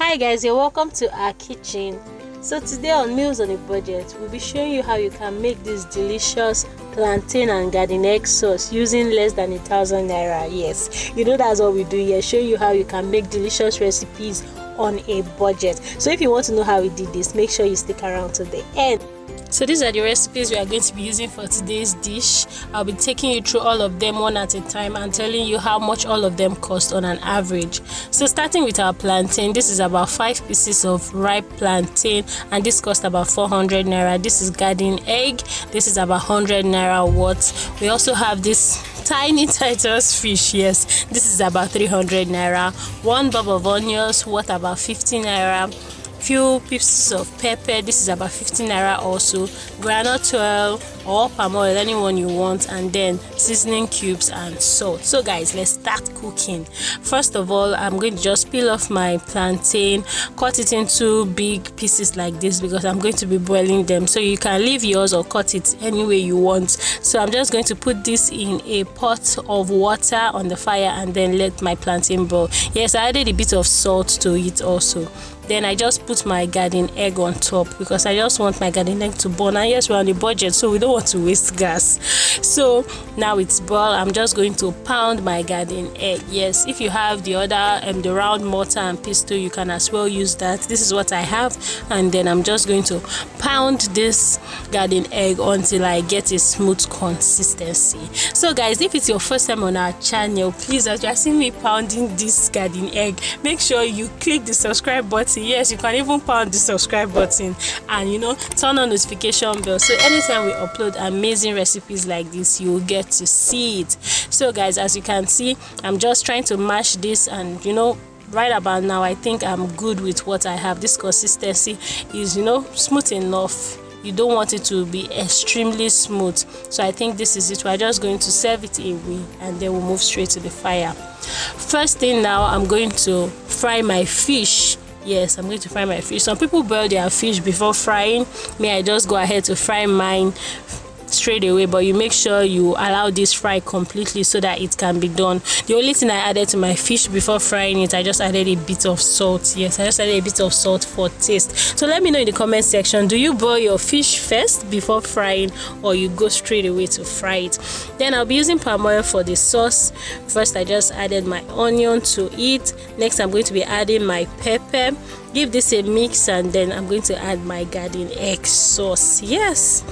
Hi guys, you're welcome to our kitchen. So today on Meals on a Budget, we'll be showing you how you can make this delicious plantain and garden egg sauce using less than 1,000 naira. Yes, you know that's what we do here, show you how you can make delicious recipes on a budget. So if you want to know how we did this, make sure you stick around to the end. So these are the recipes we are going to be using for today's dish. I'll be taking you through all of them one at a time and telling you how much all of them cost on an average. So starting with our plantain, this is about 5 pieces of ripe plantain and this cost about 400 naira. This is garden egg, this is about 100 naira worth. We also have this tiny Titus fish, yes, this is about 300 naira. 1 bulb of onions worth about 50 naira. Few pieces of pepper, this is about 15 naira also. Groundnut oil or palm oil, anyone you want, and then seasoning cubes and salt. So guys, let's start cooking. First of all, I'm going to just peel off my plantain, cut it into big pieces like this because I'm going to be boiling them. So you can leave yours or cut it any way you want. So I'm just going to put this in a pot of water on the fire and then let my plantain boil. Yes, I added a bit of salt to it also. Then I just put my garden egg on top because I just want my garden egg to burn. And yes, we're on a budget, so we don't want to waste gas. So now it's boiled. I'm just going to pound my garden egg. Yes, if you have the other the round mortar and pestle, you can as well use that. This is what I have, and then I'm just going to pound this garden egg until I get a smooth consistency. So guys, if it's your first time on our channel, please, as you are seeing me pounding this garden egg, make sure you click the subscribe button. Yes, you can even pound the subscribe button and turn on notification bell, so anytime we upload amazing recipes like this, you will get to see it. So guys, as you can see, I'm just trying to mash this, and right about now I think I'm good with what I have. This consistency is smooth enough. You don't want it to be extremely smooth, so I think this is it. We're just going to serve it away and then we'll move straight to the fire. First thing, now I'm going to fry my fish. Yes, I'm going to fry my fish. Some people boil their fish before frying. Me, I just go ahead to fry mine straight away, but you make sure you allow this fry completely so that it can be done. The only thing I added to my fish before frying it, I just added a bit of salt. Yes, I just added a bit of salt for taste. So let me know in the comment section, do you boil your fish first before frying, or you go straight away to fry it? Then I'll be using palm oil for the sauce. First, I just added my onion to it. Next, I'm going to be adding my pepper. Give this a mix, and then I'm going to add my garden egg sauce. Yes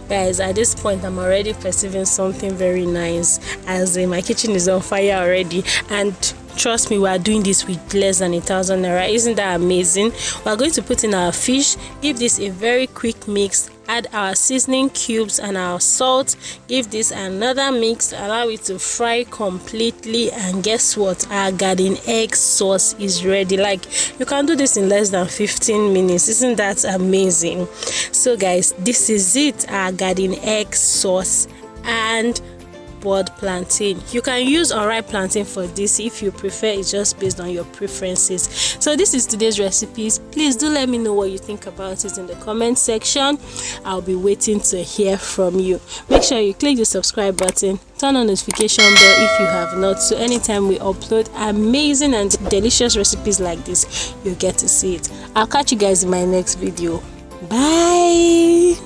guys, at this point I'm already perceiving something very nice, as in my kitchen is on fire already. And trust me, we are doing this with less than 1,000 naira. Isn't that amazing? We are going to put in our fish, give this a very quick mix, add our seasoning cubes and our salt, give this another mix, allow it to fry completely, and guess what? Our garden egg sauce is ready. Like, you can do this in less than 15 minutes. Isn't that amazing? So guys, this is it, our garden egg sauce and boiled plantain. You can use unripe plantain for this if you prefer. It's just based on your preferences. So this is today's recipes. Please do let me know what you think about it in the comment section. I'll be waiting to hear from you. Make sure you click the subscribe button, turn on notification bell if you have not, so anytime we upload amazing and delicious recipes like this, you get to see it. I'll catch you guys in my next video. Bye.